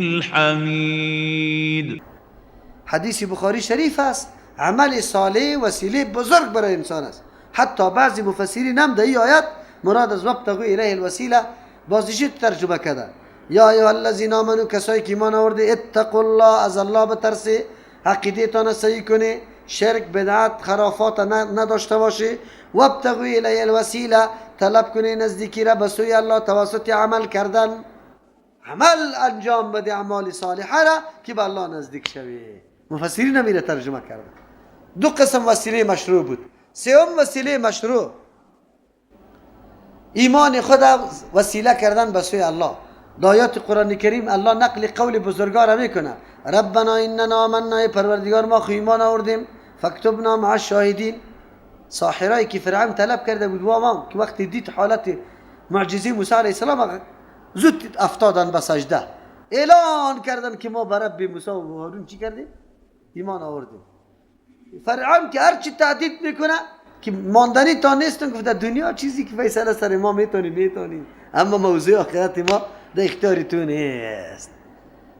الحمید. حدیث بخاری شریف است عمل صالح وسیله بزرگ برای انسان است. حتی بعضی مفسرین هم در این آیت مراد از وابتغوا الیه الوسیله بازیش ترجمه کرده. یا ایها الذین آمنوا، کسایی که ایمان آورده، اتقوا الله، از الله بترسه، عقیده تان صحیح کنه، شرک بدعت خرافات نداشته باشه. وابتغوا الیه الوسیله، طلب کنه نزدیکی را به سوی الله توسط عمل کردن، عمل انجام بده، اعمال صالحه را که به الله نزدیک شوی. مفسرین هم اینو ترجمه کردن. دو قسم وسیله مشروع بود. سوم وسیله مشروع ایمان خود وسیله کردن به سوی الله. آیات قرآن کریم الله نقل قول بزرگان میکنه. ربنا اننا آمنا، پروردگار ما خو ایمان آوردیم، فاکتبنا مع الشاهدین. ساحرایی که فرعون طلب کرده بود و ما که وقتی دید حالت معجزه موسی علیه السلام زود افتادن به سجده، اعلان کردن که ما به رب موسی و هارون چی کردیم؟ ایمان آوردیم. فرعون که هر چی تهدید میکنه که ماندنی تا نیستن، گفته دنیا چیزی که فیصله سر ما میتونیم، اما موضوع آخرت ما در اختیار تو نیست.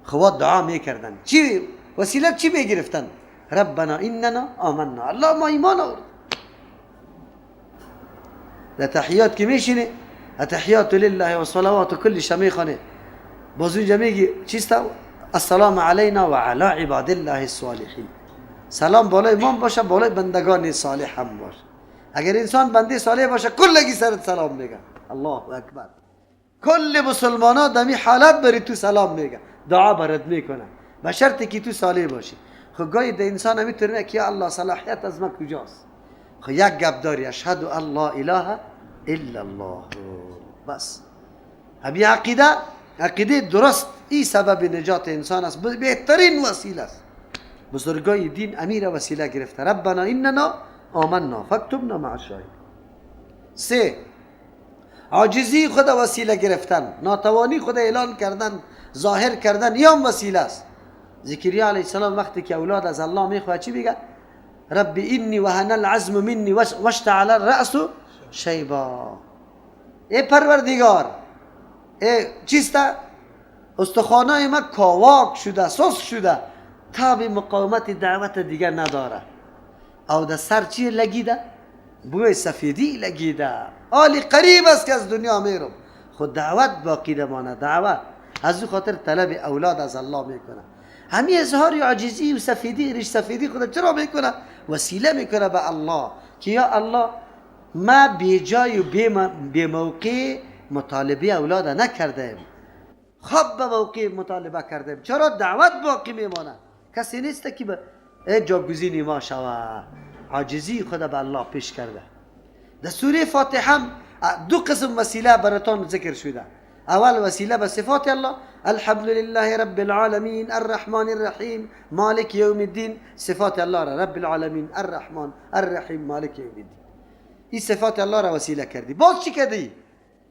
خب دعا میکردن، چی وسیله چی میگرفتن؟ ربنا اننا آمنا، الله ما ایمان آورد. در تحیات که میشینه التحیات لله و صلوات کل شمیخانه، باز اونجا میگی چیستا؟ السلام علینا و علی عباد الله الصالحین. سلام بالای ما باشه، بالای بندگان صالح هم باشه. اگر انسان بنده صالح باشه کلگی سرت سلام میگن. الله اکبر. کل مسلمانا دمی حالت بری تو سلام میگن، دعا برات میکنن، به شرطی که تو صالح باشی. خب گاهی ده انسان میتونه که یا الله صلاحیت از ما کجاست؟ خب یک گپ داری، اشهد ان لا اله الا الله، بس. همین عقیده درست این سبب نجات انسان است، بهترین وسیله است. بزرگای دین امیر وسیله گرفته. ربنا اننا آمنا فاکتبنا مع الشاهدین. 3. عاجزی خود وسیله گرفتن، ناتوانی خود اعلان کردن، ظاهر کردن، یا وسیله است. زکریا علیه السلام وقتی که اولاد از الله میخواد چی میگه؟ رب انی وهن العظم منی واشتعل الرأس شیبا. ای پروردگار، چیست؟ استخوانای ما کاواک شده، سوس شده، تاب مقاومت دعوت دیگر نداره. او در سر چی لگیده؟ بوی سفیدی لگیده. آلی قریب است که از دنیا میرم، خود دعوت باقی نمانه. دعوت از او خاطر طلب اولاد از الله میکنه. همین اظهار عاجزی و سفیدی، ریش سفیدی خود چرا میکنه؟ وسیله میکنه به الله که یا الله ما بی جای و بی موقع مطالبه اولاد نکردیم، خب به موقع مطالبه کردیم، چرا دعوت باقی میمانه؟ کسی نیست که به جاگزینی ما شود. عاجزی خود به الله پیش کرده. در سوره فاتحه هم دو قسم وسیله براتون ذکر شده. اول وسیله به صفات الله، الحمد لله رب العالمین الرحمن الرحیم مالک یوم الدین. صفات الله را رب العالمین الرحمن الرحیم مالک یوم الدین، این صفات الله را وسیله کردی. باز چی کردی؟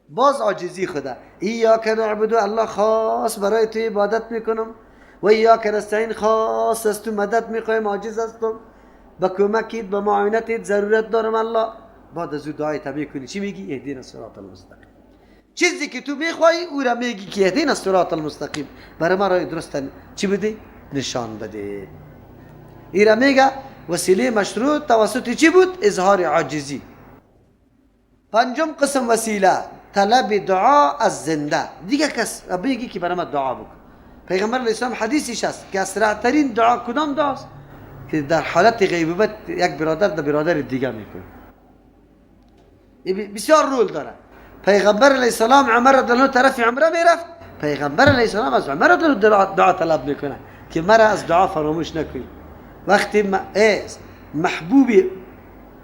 باز عاجزی خدا. ایاک نعبد، الله خاص برای تو عبادت میکنم، و ایاک نستعین، خاص از تو مدد میخوایم، عاجز هستم، با کمکت با معاونتت ضرورت دارم الله. بعد از او دعایت میکنی چی میگی؟ اهدینا الصراط المستقیم. چیزی که تو میخوای او را میگی که اهدینا الصراط المستقیم، برای ما راه درست چی بده؟ نشان بده. این را میگه وسیله مشروع توسط چی بود؟ اظهار عاجزی. پنجم قسم وسیله طلب دعا از زنده. دیگه کس بگی که برای ما دعا بکن. پیغمبر علیه السلام حدیثش است که اسرع ترین دعا کدام دعاست؟ که در حالت غیبوبت یک برادر در برادر دیگه میکنه. بسیار رول داره. پیغمبر علیه السلام عمر رضی الله طرف عمره میرفت، پیغمبر علیه السلام از عمر رضی الله دعا طلب میکنه که مرا از دعا فراموش نکنی. وقتی محبوب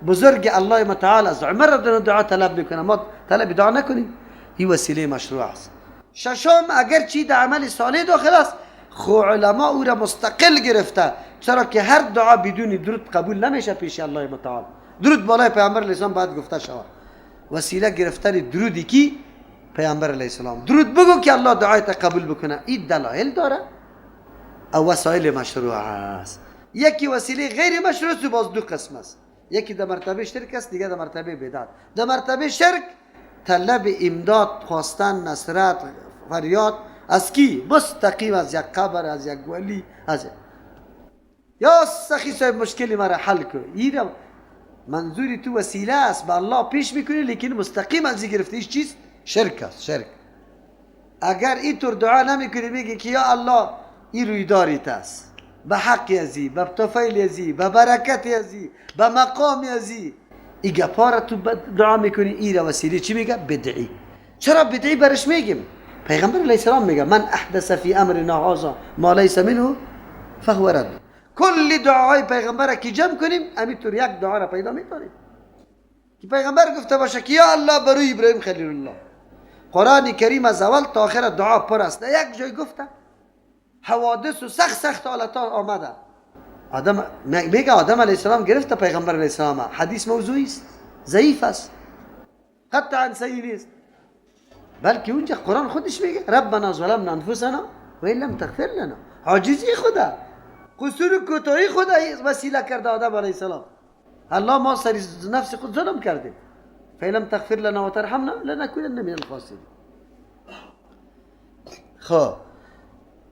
بزرگ الله متعال از عمر رضی الله دعا طلب میکنه، ما طلب دعا نکنیم. این وسیله مشروع است. ششم، اگر چی در عمل صالح داخل است، خو علما او را مستقل گرفته، چرا که هر دعا بدون درود قبول نمیشه پیش الله متعال. درود بالای پیامبر علیه السلام باید گفته شود. وسیله گرفتن درودی کی؟ پیامبر علیه السلام. درود بگو که الله دعایت قبول بکنه. این دلایل داره او وسایل مشروع است. یکی وسیله غیر مشروع است، باز دو قسم است. یکی در مرتبه شرک است، دیگه در مرتبه بدعت. در مرتبه شرک طلب امداد، خواستن نصرت، فریاد از کی؟ مستقیم از یک قبر، از یک ولی، از یا سخی صاحب مشکلی مرا حل کن. این منظوری تو وسیله است به الله پیش میکنی، لیکن مستقیم از این گرفته ایش چیست؟ شرک است. شرک. اگر اینطور دعا نمیکنی میگی که یا الله این رویداریت است، به حق ازی، به طفیل ازی، به برکت ازی، به مقام ازی، این گپا را تو دعا میکنی، این را وسیله چی میگه؟ بدعی. چرا بدعی برش میگیم؟ پیغمبر علیه السلام میگه من احدث فی امرنا هذا ما لیس منه فهو رد. کل دعاهای پیغمبر که جمع کنیم همینطور یک دعا را پیدا میکنیم که پیغمبر گفته باشه که یا الله بروی ابراهیم خلیل الله. قرآن کریم از اول تا آخر دعا پر است. یک جای گفته حوادث و سخت حالتا آمده. آدم میگه آدم علیه السلام گرفته پیغمبر علیه السلام، حدیث موضوعی است، ضعیف است، قطعا صحیح نیست. بلکه اونجا قرآن خودش میگه ربنا ظلمنا انفسنا و ان لم تغفر لنا. عاجزی خدا، قصور و کوتاهی خدا وسیله کرده آدم علیه السلام. الله ما سر نفس خود ظلم کردیم، فلم تغفر لنا و ترحمنا لنکونن من الخاسرین. خب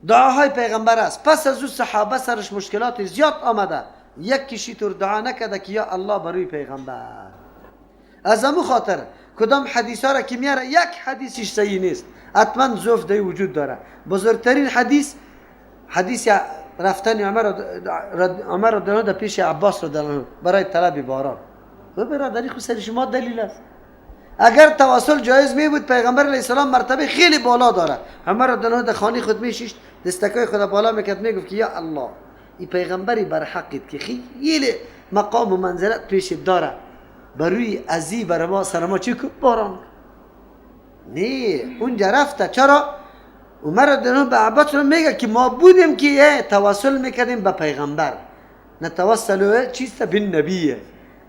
دعاهای پیغمبر است. پس از او صحابه سرش مشکلات زیاد آمده، یک کشی طور دعا نکرده که یا الله بروی پیغمبر. از همون خاطر کدام حدیث ها را که میاره یک حدیثش صحیح نیست، حتما ضعف در وجود داره. بزرگترین حدیث رفتن عمر رضی الله در پیش عباس رضی الله برای طلب باران. و برادری خود سر شما دلیل است. اگر تواصل جایز می بود پیغمبر علیه السلام مرتبه خیلی بالا داره. عمر رضی الله در خانه خود میشیشت، دستکای خود بالا میکرد، میگفت که یا الله این پیغمبری بر حقیت که خیلی مقام و منزلت پیش داره، بروی ازی بر ما سر ما چی کن؟ باران. نه اونجا رفته. چرا؟ عمر رضی الله به عباس میگه که ما بودیم که تواصل میکردیم به پیغمبر، نتوسل چیست به نبیه.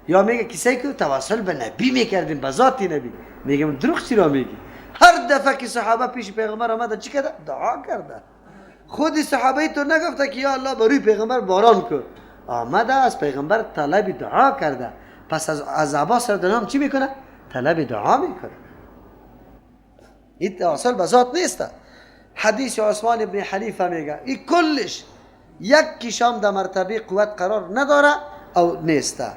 یا میگه کسی که تواصل به نبی میکردیم، به ذات نبی. میگم دروغ چرا میگی؟ هر دفعه که صحابه پیش پیغمبر آمده چی کرده؟ دعا کرده. خود صحابه تو نگفته که یا الله بروی پیغمبر باران کن، آمده از پیغمبر طلب دعا کرده. پس از عباس رضی الله چی میکنه؟ طلب دعا میکنه. این تواصل به ذات نیست. حدیث عثمان ابن حنیفه میگه این کلش یک کشام در مرتبه قوت قرار نداره او نیسته.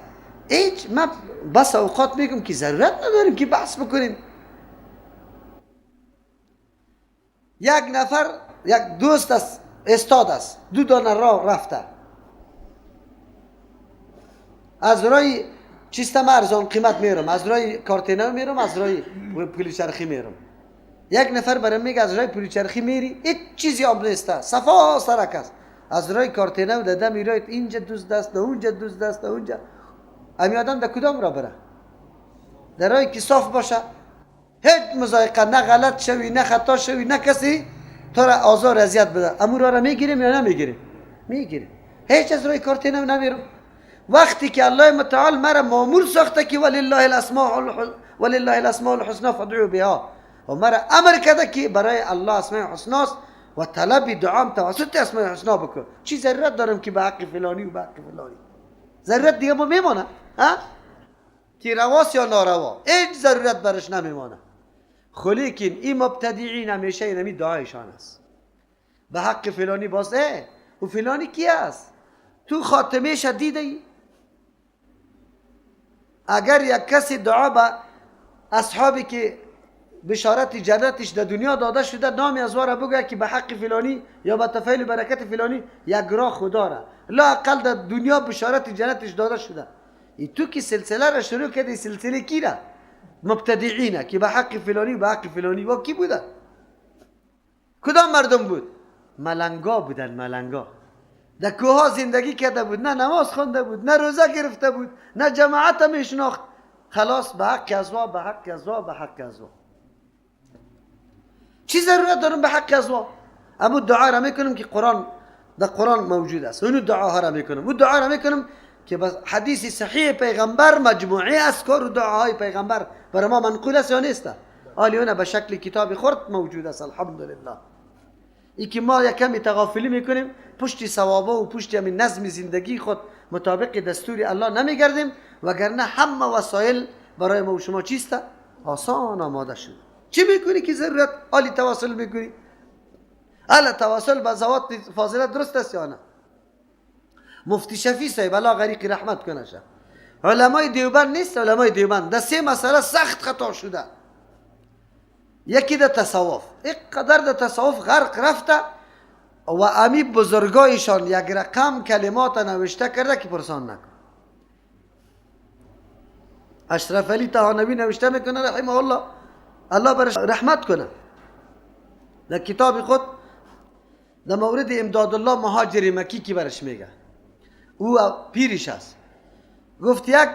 هیچ ما بس اوقات میگم که ضرورت نداریم که بحث بکنیم. یک نفر یک دوست است، استاد است، 2 دانه راه رفته، از رای چیستم ارزان قیمت میرم، از رای کارتینو میرم، از رای پلی چرخی میرم. یک نفر برای میگه از رای پلی چرخی میری هیچ چیزی آب نیسته، صفا سرک است. از رای کارتینو داده میرایت اینجا دوست دست، اونجا دوست دست، اونجا. امی آدم در کدام را بره؟ در رای که صاف باشه، هیچ مزایقه، نه غلط شوی، نه خطا شوی، نه کسی تو را آزار اذیت بده. امو را میگیریم یا نمیگیریم؟ میگیریم. هیچ از رای کارتینو نمیرم. وقتی که الله متعال مرا مامور ساخته که ولله الاسماء الحسنى فادعوا بها، و مرا امر کرده که برای الله اسماء الحسنى است و طلب دعام توسط اسماء الحسنى بکن. چی ضرورت دارم که به حق فلانی و به حق فلانی؟ ضرورت دیگه ما میمونه ها که رواست یا ناروا، هیچ ضرورت برش نمیمونه. لیکن این مبتدعین همیشه اینمی دعایشان است. به حق فلانی باز و فلانی کی است؟ تو خاتمه شدیده ای؟ اگر یک کسی دعا به اصحابی که بشارت جنتش در دنیا داده شده نامی از واره بگه که به حق فلانی یا به تفعیل برکت فلانی یک راه خدا را لا اقل در دنیا بشارت جنتش داده شده، ای تو که سلسله را شروع کردی، سلسله کی را؟ مبتدعینه که به حق فلانی به حق فلانی. و کی بودن؟ کدام مردم بود؟ ملنگا بودن. ملنگا در کوها زندگی کرده بود، نه نماز خونده بود، نه روزه گرفته بود، نه جماعت میشناخت. خلاص به حق ازوا، به حق ازوا، به حق ازوا. چی ضرورت دارم به حق ازوا؟ اما دعا را میکنم که در قرآن موجود است، اونو دعاها را میکنم. و دعا را میکنم که بس حدیث صحیح پیغمبر مجموعه اذکار و دعاهای پیغمبر برای ما منقول است یا نیست؟ آلیونه به شکل کتاب خرد موجود است. الحمدلله. ای که ما یکمی تغافلی میکنیم، پشت ثوابه و پشت همین نظم زندگی خود مطابق دستور الله نمیگردیم، وگرنه همه وسایل برای ما و شما چیسته؟ آسان آماده شد. چی میکنی که ضرورت آلی تواصل میکنی؟ الا تواصل به ذوات فاضله درست است یا نه؟ مفتی شفیع صاحب الله غریق رحمت کنه شه، علمای دیوبند نیست، علمای دیوبند در سه مسئله سخت خطا شده. یکی در تصوف، اینقدر در تصوف غرق رفته و امی بزرگایشان یک رقم کلمات نوشته کرده که پرسان نکن. اشرف علی طحانوی نوشته میکنه رحمه الله، الله برش رحمت کنه، در کتاب خود در مورد امداد الله مهاجر مکی که برش میگه، او پیرش است، گفت یک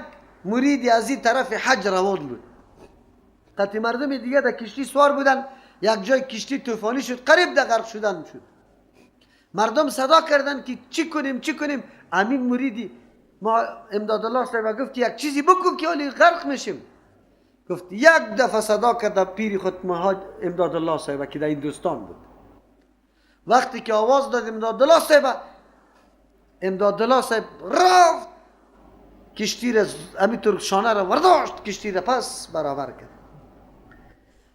مریدی از این طرف حج روان بود، قطعی مردم دیگه در کشتی سوار بودن، یک جای کشتی طوفانی شد، قریب در غرق شدن شد. مردم صدا کردن که چی کنیم چی کنیم. امین مریدی ما امداد الله صاحب گفت یک چیزی بکن که ولی غرق میشیم. گفت یک دفعه صدا کرد پیری خود امداد الله صاحب که در هندوستان بود. وقتی که آواز داد امداد الله صاحب، امداد الله صاحب رفت کشتی را همینطور شانه را ورداشت، کشتی را پس برابر کرد.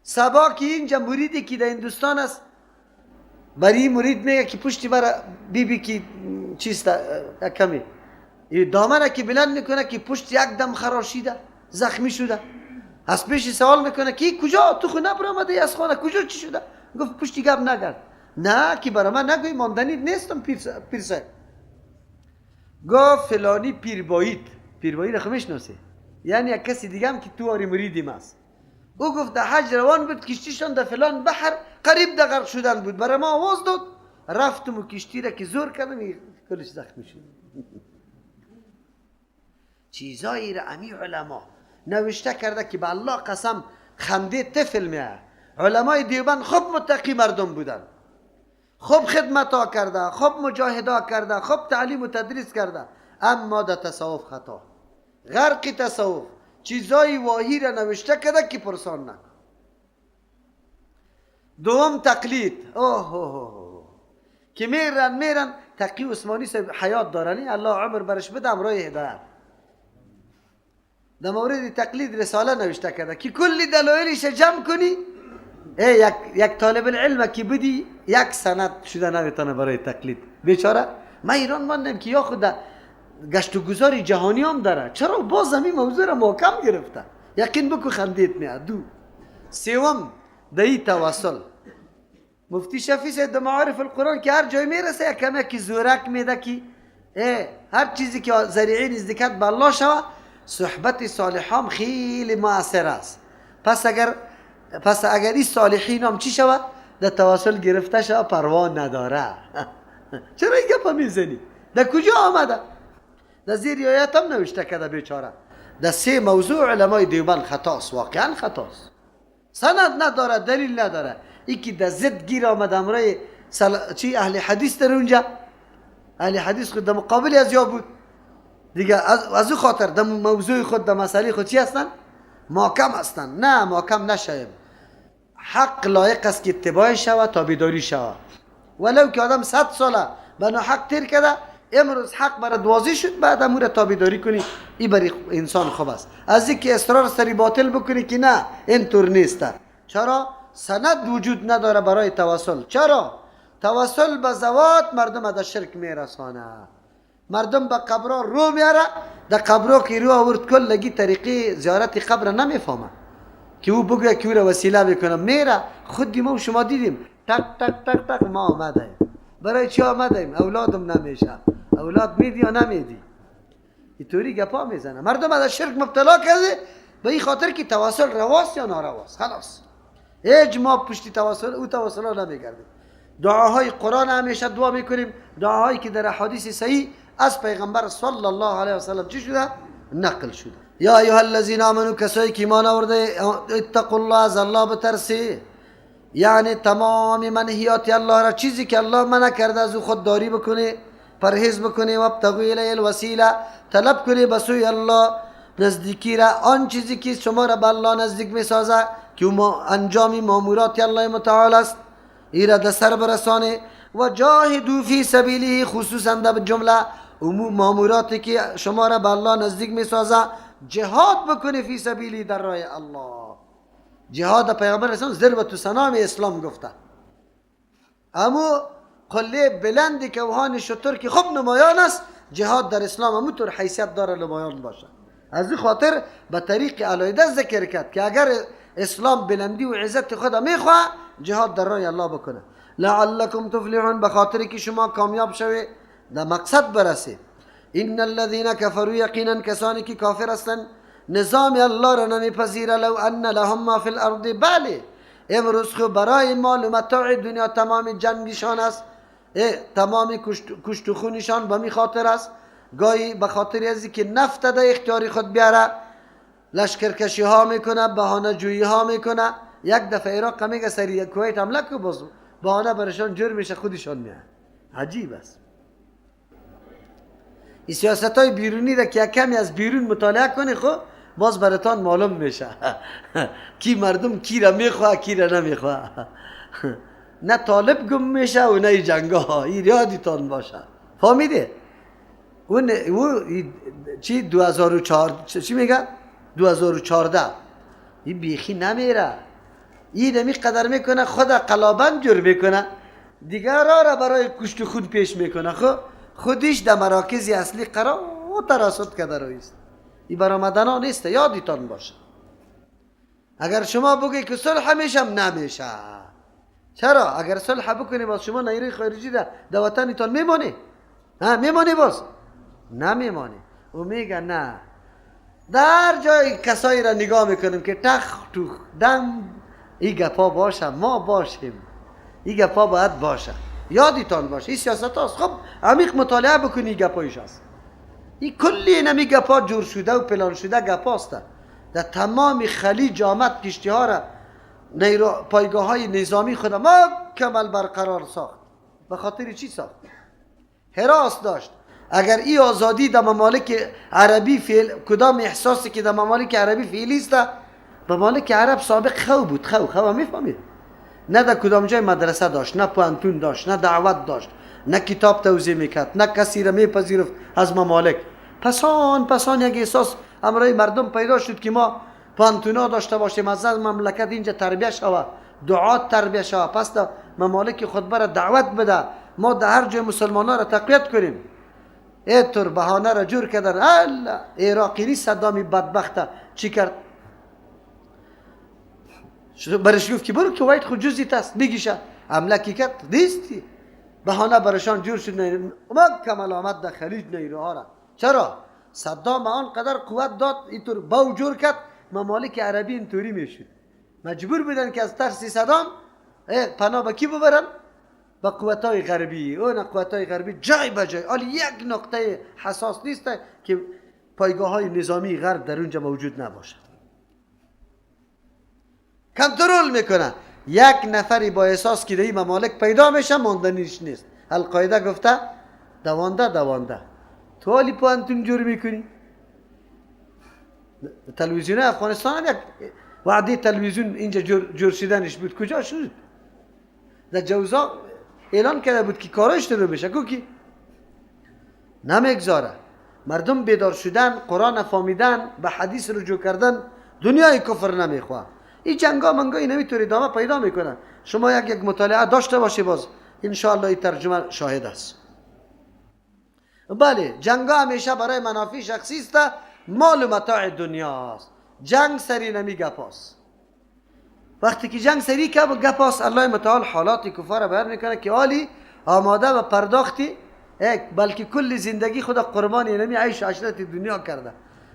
سبا که اینجا مریدی که در هندوستان است، برای مرید میگه که پشتی برا بی که چیست کمی دامنه که بلند میکنه که پشت یک دم خراشیده زخمی شده. از پیش سوال میکنه که کجا تو خونه برآمده از خانه کجا چی شده؟ گفت پشتی گپ نگرد. نه که برای من نگوی ماندنی نیستم پیر صاحب. گفت فلانی پیربایید رو میشناسه، یعنی یک کسی دیگه هم که تو آری مریدیم است. او گفت در حج روان بود، کشتیشان در فلان بحر قریب در غرق شدن بود، برای ما آواز داد، رفتم و کشتی را که زور کردم کلش زخمی شد. چیزایی را امی علما نوشته کرده که به الله قسم خنده طفل میه. علمای دیوبند خوب متقی مردم بودن، خوب خدمت ها کرده، خوب مجاهده کرده، خوب تعلیم و تدریس کرده، اما در تصوف خطا، غرق تصوف چیزای واهی را نوشته کرده که پرسان نکن. دوم تقلید، که میرن تقی عثمانی صاحب حیات دارنی الله عمر برش بده امرای هدایت، در مورد تقلید رساله نوشته کرده که کلی دلایلش جمع کنی، یک طالب العلم که بدی یک سند شده نمیتونه برای تقلید. بیچاره ما ایران ماندم که یا خود گشت و گذار جهانی هم داره، چرا باز همین موضوع را محکم گرفته؟ یقین بکو خندیت میاد. دو سوم دایی توسل. مفتی شفیع صاحب در معارف القرآن که هر جای میرسه کمی که زورک میده که هر چیزی که ذریعه نزدیکت به الله شوه، صحبت صالحام خیلی مؤثر است. پس اگر این صالحین هم چی شوه در تواصل گرفته شوه پروا نداره. چرا این گپا میزنی؟ در کجا آمده؟ در زیر آیات هم نوشته کرده بیچاره. در سه موضوع علمای دیوبند خطاست، واقعا خطاست، سند نداره، دلیل نداره. این که در ضد گیر آمده امرای چی اهل حدیث در اونجا، اهل حدیث خود در مقابل از یا بود دیگه، از او خاطر در موضوع خود در مسئله خود چی هستن؟ محکم هستن. نه محکم نشایم. حق لایق است که اتباع شوه، تابعداری شوه، ولو که آدم 100 ساله به حق تیر کرده، امروز حق برات واضح شد بعد امور تابعداری کنی، این برای انسان خوب است. از اینکه اصرار سری باطل بکنی که نه اینطور نیست. چرا؟ سند وجود نداره برای توسل. چرا؟ توسل به ذوات مردم در شرک میرسانه. مردم به قبرها رو میاره، در قبرها که رو آورد کل لگی طریقی زیارت قبر نمیفهمه که او بگه که او را وسیله بکنم، میره. خودی ما و شما دیدیم تک تک تک تک ما آمدیم. برای چی آمدیم؟ اولادم نمیشه. اولاد میدی یا نمیدی؟ اینطوری گپا میزنه. مردم از شرک مبتلا کرده به این خاطر که توسل رواست یا نارواست. خلاص هیچ ما پشتی توسل او توسل ها نمیگردیم. دعاهای قرآن همیشه دعا میکنیم، دعاهایی که در احادیث صحیح از پیغمبر صلی الله علیه و سلم چی شده؟ نقل شده. یا ایها الذین آمنو، کسایی که ایمان آورده، اتقوا الله، از الله بترسی. یعنی تمام منهیات الله را، چیزی که الله منع کرده از او خودداری بکنی، پرهیز بکنی. و ابتغوا الیه الوسیله، طلب کنی به سوی الله نزدیکی را، آن چیزی که شما را به الله نزدیک میسازه که انجام مامورات الله متعال است، این را در سر برسانه. و جاهدوا فی سبیله، خصوصا در جمله ماموراتی که شما را به الله نزدیک میسازه جهاد بکنی فی سبیلی، در راه الله. جهاد پیغمبر اسلام ضربت سنام اسلام گفته. امو قله بلندی که وهان شطور که خب نمایان است، جهاد در اسلام همونطور حیثیت داره نمایان باشه. از این خاطر به طریق علیده ذکر کرد که اگر اسلام بلندی و عزت خود میخواه، جهاد در راه الله بکنه. لعلکم تفلحون، به خاطر که شما کامیاب شوید در مقصد برسید. ان الذين كفروا، یقینا کسانی که کافر هستند نظام الله را نمیپذیره. لو ان لهم ما فی الارض، بله امروز خو برای مال و متاع دنیا تمام جنگشان است، تمام کشت و خونشان به می خاطر است. گاهی به خاطر ازی که نفت در اختیاری خود بیاره لشکرکشی ها میکنه، بهانه جویی ها میکنه. یک دفعه عراق میگه سری کویت حمله کو، باز بهانه برشان جور میشه، خودشان میاد. عجیب است. این سیاست های بیرونی را که کمی از بیرون مطالعه کنی خب باز براتان معلوم میشه کی مردم کی را میخواه کی را نمیخواه. نه طالب گم میشه و نه جنگا ها، این یادتان باشه. فهمیده؟ اون چی 2004 چی میگه 2014 این بیخی نمیره. این دمی قدر میکنه خود قلابند جور میکنه، دیگر را برای کشت خون پیش میکنه. خودش در مراکز اصلی قرار و تراسط کرده رویست. این برآمدنا نیست، یادتان باشه. اگر شما بگی که صلح میشم، نمیشه. چرا؟ اگر صلح بکنی باز شما نیروی خارجی در وطنتان میمانی؟ میمانی باز؟ نمیمانی. و میگه نه. در جای کسایی را نگاه میکنیم که تخ تو دم این گپا باشه، ما باشیم. این گپا باید باشه. یادتان باشه این سیاست هاست. خب عمیق مطالعه بکنی گپایش هست. این کلی نمی گپا جور شده و پلان شده گپاست. در تمام خلیج آمد کشتی ها را پایگاه های نظامی خود ما کمل برقرار ساخت. به خاطر چی ساخت؟ حراس داشت. اگر این آزادی در ممالک عربی فعل، کدام احساسی که در ممالک عربی فعلی است، به ممالک عرب سابق خو بود. خو میفهمید؟ نه در کدام جای مدرسه داشت، نه پانتون داشت، نه دعوت داشت، نه کتاب توزیع میکرد، نه کسی را میپذیرفت از ممالک. پسان یک احساس امرای مردم پیدا شد که ما پانتونا داشته باشیم، از مملکت اینجا تربیه شود، دعات تربیه شود، پس در ممالک خود برای دعوت بده، ما در هر جای مسلمانان را تقویت کنیم. اینطور بهانه را جور کردن. الله عراقی نیست صدامی بدبخته چی کرد؟ برش گفت که برو کویت خود جزیت است میگیشه، حمله کی کرد؟ نیستی. بهانه برشان جور شد. ما کمال آمد در خلیج نیروها را. چرا؟ صدام آنقدر قوت داد، اینطور باو جور کرد، ممالک عربی اینطوری میشد. مجبور بودن که از ترس صدام پناه به کی ببرن؟ به قوت‌های غربی. اون قوت‌های غربی جای به جای، حالا یک نقطه حساس نیست که پایگاه‌های نظامی غرب در اونجا موجود نباشه. کنترل میکنه. یک نفری با احساس که در این ممالک پیدا میشه ماندنیش نیست. القاعده گفته دوانده. تو حالی پانتون جور میکنی؟ تلویزیون افغانستان هم یک وعده تلویزیون اینجا جور شدنش بود. کجا شد؟ در جوزا اعلان کرده بود که کارش رو بشه. کوکی نمیگذاره. مردم بیدار شدن، قرآن فهمیدن، به حدیث رجوع کردن، دنیای کفر نمیخواه. این جنگا منگایی نمیتونی ادامه پیدا میکنن. شما یک مطالعه داشته باشی، باز انشاءالله این ترجمه شاهد است. بله جنگا همیشه برای منافع شخصی است، مال و متاع دنیا است. جنگ سری نمی گپاست. وقتی که جنگ سری که گپاست، الله متعال حالات کفار بیان میکنه که حالی آماده و پرداختی بلکه کل زندگی خود قربان نمی عیش عشرت دنیا کرده.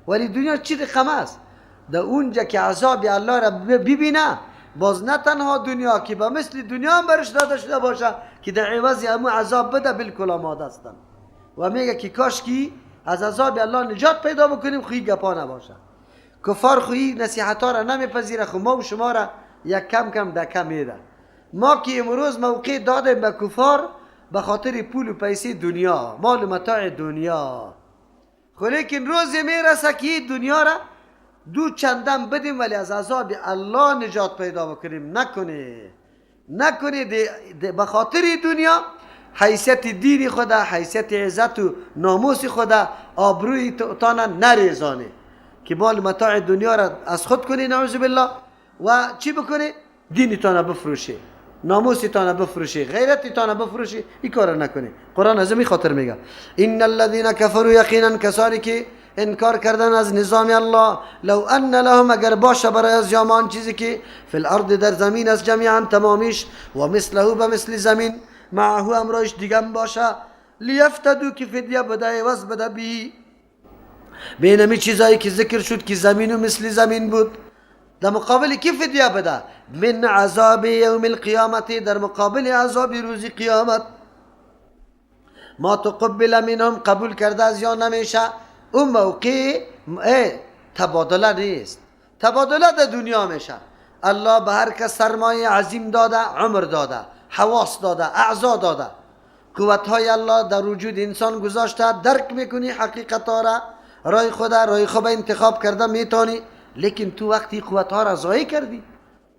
ولی دنیا چی رقم است؟ در اونجا که عذاب الله را ببینه، باز نه تنها دنیا که به مثل دنیا هم برش داده شده باشه که در عوض همون عذاب بده، بالکل آماده هستن. و میگه که کاش کی از عذاب الله نجات پیدا بکنیم، خویی گپا نباشه. کفار خویی نصیحت ها را نمیپذیره، خو ما و شما را یک کم دکه میده. ما که امروز موقع دادیم به کفار به خاطر پول و پیسه دنیا، مال و متاع دنیا. خو لیکن روزی میرسه که دنیا را دو چندم بدیم ولی از عذاب الله نجات پیدا بکنیم. نکنه به خاطر دنیا حیثیت دین خدا، حیثیت عزت و ناموس خدا، آبروی تانا نریزانه که مال متاع دنیا را از خود کنی نعوذ بالله و چی بکنی؟ دین تانا بفروشه. ناموستان بفروشی، غیرتتان بفروشی، این کار نکنی. قرآن از این خاطر میگه ان الذين كفروا یقینا کسانی که انکار کردن از نظام الله، لو ان لهم اگر باشه برای از یامان چیزی که فی الارض در زمین از جمیعا تمامیش و مثله به مثل زمین معه امرایش دیگه باشه لیفتدو که فدیه بده عوض بده بی بینمی چیزایی که ذکر شد که زمین و مثل زمین بود در مقابل کی فدیه بده من عذاب یوم القیامت در مقابل عذاب روز قیامت ما تقبل منهم قبول کرده از یا نمیشه اون موقع تبادله نیست تبادله در دنیا میشه الله به هر کس سرمایه عظیم داده عمر داده حواس داده اعضا داده قوتهای الله در وجود انسان گذاشته درک میکنی حقیقت ها را رای خود رای خوب انتخاب کرده میتونی لیکن تو وقتی قوتها را ضایع کردی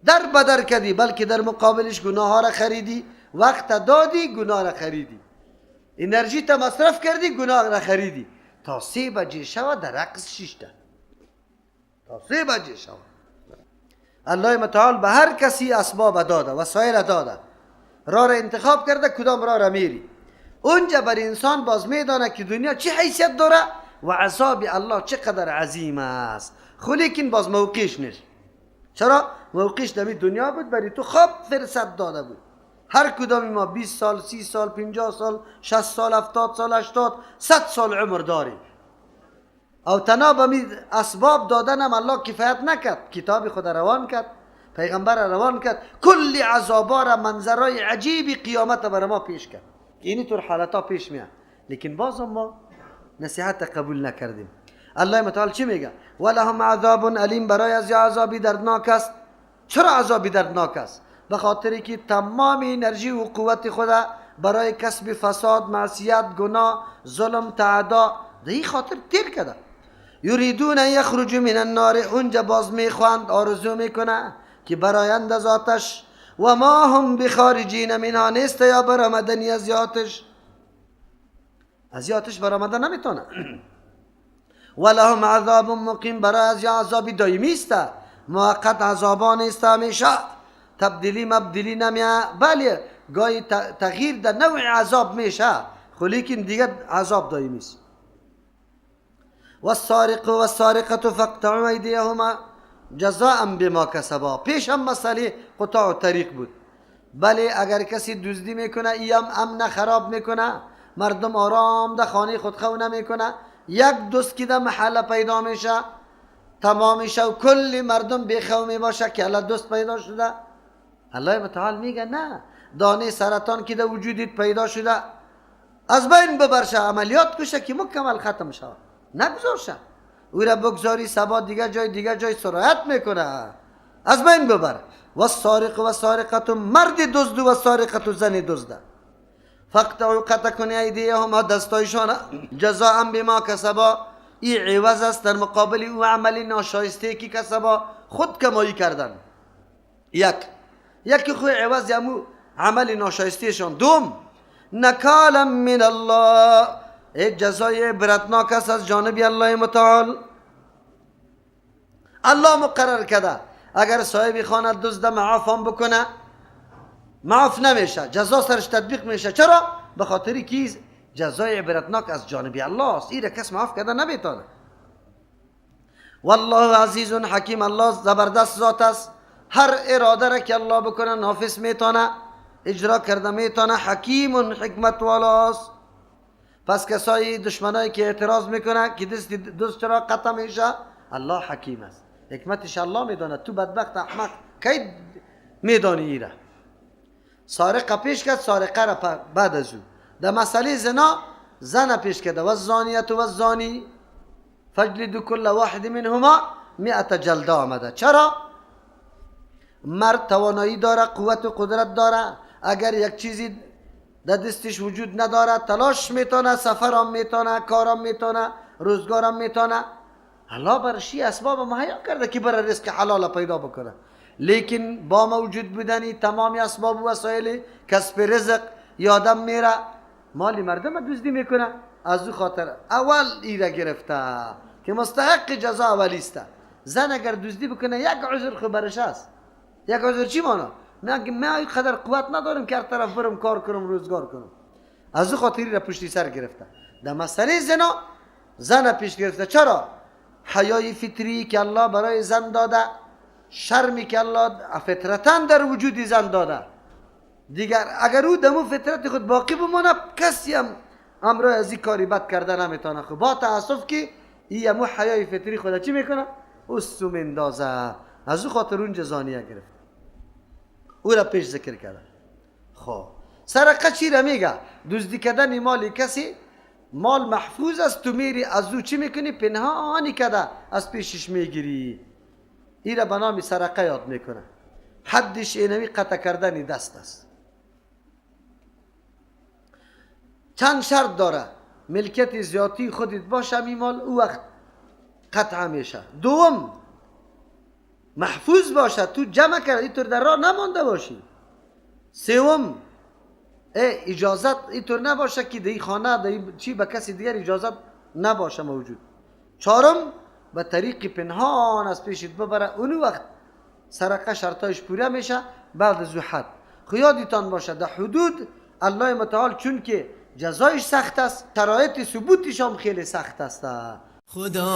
در بدر کردی بلکه در مقابلش گناه ها را خریدی وقت دادی گناه را خریدی انرژی تا مصرف کردی گناه را خریدی تا 3 بجه شود در رقص شیشته تا 3 بجه شود الله متعال به هر کسی اسباب داده وسایل داده راه را انتخاب کرده کدام راه را میری اونجا بر انسان باز میدانه که دنیا چه حیثیت داره و عذاب الله چقدر عظیم است خو لیکن باز موقعش نیست چرا موقعش در دنیا بود برای تو خوب فرصت داده بود هر کدام ما 20 سال 30 سال 50 سال 60 سال 70 سال 80 100 سال عمر داریم او تنها به اسباب دادنم الله کفایت نکرد کتاب خود روان کرد پیغمبر روان کرد کلی عذابا را منظرهای عجیبی قیامت بر ما پیش کرد اینی طور حالتا پیش میاد لیکن باز ما نصیحت قبول نکردیم الله متعال چی میگه ولهم عذاب علیم برای از عذابی دردناک است چرا عذابی دردناک است به خاطری که تمام انرژی و قوت خود برای کسب فساد معصیت گناه ظلم تعدا به این خاطر تیر کرده یریدون یخرج من النار اونجا باز میخواند آرزو میکنه که برایند از آتش و ما هم بخارجین منها نیست یا برآمدنی از آتش برآمدن نمیتونه ولهم عذاب مقیم برای از عذابی دائمی است موقت عذابان است همیشه تبدیلی مبدیلی نمیه بله گاهی تغییر در نوع عذاب میشه خو لیکن دیگه عذاب دائمی است والسارق والسارقة فاقطعوا ایدیهما جزاء بما کسبا پیش هم مسئله قطاع طریق بود بله اگر کسی دزدی میکنه ایم امن خراب میکنه مردم آرام در خانه خود خو نمیکنه یک دزد که در محله پیدا میشه تمام میشه و کل مردم بیخو میباشه که الله دزد پیدا شده الله متعال میگه نه دانه سرطان که در وجودت پیدا شده از بین ببرشه عملیات کشه که مکمل ختم شود نگذارشه او را بگذاری سبا دیگه جای سرایت میکنه از بین ببر والسارق والسارقة مرد دزد و سارقة زن دزد فاقطعوا قطع کنی ایدیهما دستایشان جزاء بما کسبا این عوض است در مقابل او عمل ناشایسته که کسبا خود کمایی کردن یکی خود عوض یمو عمل ناشایستهشان دوم نکالا من الله یک جزای عبرتناک است از جانب الله متعال الله مقرر کرده اگر صاحب خانه دزد معاف هم بکنه معاف نمیشه جزا سرش تطبیق میشه چرا به خاطری که جزای عبرتناک از جانب الله است این کس معاف کرده نمیتونه والله عزیز حکیم الله زبردست ذات است هر اراده را که الله بکنه نافذ میتونه اجرا کرده میتونه حکیم حکمت والاست پس کسای دشمنایی که اعتراض میکنه که دست چرا قطع میشه الله حکیم است حکمتش الله میدونه تو بدبخت احمق کی میدانی ایره سارقه پیش کرد سارقه را بعد از او در مسئله زنا زن پیش کرده و الزانیت و الزانی فجلدوا كل واحد منهما 100 جلده آمده چرا مرد توانایی داره قوت و قدرت داره اگر یک چیزی در دستش وجود نداره تلاش میتونه سفرم میتونه کارم میتونه روزگارم میتونه الله برشی اسباب مهیا کرده که برای رزق حلال پیدا بکنه لیکن با موجود بودنی تمامی اسباب و وسایل کسب رزق یادم میره مالی مردم دزدی میکنه از او خاطر اول ایره گرفته که مستحق جزا اولی است زن اگر دزدی بکنه یک عذر خبرش است یک عذر چی مانا من قدر قوت ندارم که هر طرف برم کار کنم روزگار کنم. از او خاطری را پشتی سر گرفته. در مسئله زنا زن پیش گرفته. چرا؟ حیای فطری که الله برای زن داده، شرمی که الله فطرتاً در وجود زن داده. دیگر اگر او دمو فطرت خود باقی بمانه، کسی هم امرای از این کاری بد کرده نمیتونه. خب با تاسف که این مو حیای فطری خود چی میکنه؟ اسو مندازه. از او خاطر اون زانیه گرفت. او را پیش ذکر کرده. خب سرقه چی را میگه؟ دزدی کردن مال کسی، مال محفوظ است، تو میری از او چی میکنی؟ پنهانی کده از پیشش میگیری. این را به نام سرقه یاد میکنه. حدش اینمی قطع کردن دست است. چند شرط داره. ملکیت ذاتی خودت باشه می مال، او وقت قطع میشه. دوم محفوظ باشه، تو جمع کرد اینطور در راه نمانده باشی. سوم اجازت اینطور نباشه که در این خانه در چی به کسی دیگر اجازت نباشه موجود. چهارم به طریق پنهان از پیشت ببره. اون وقت سرقه شرطایش پوره میشه. بعد از حد خو یادتان باشه در حدود الله متعال چون که جزایش سخت است، شرایط ثبوتش هم خیلی سخت است. خدا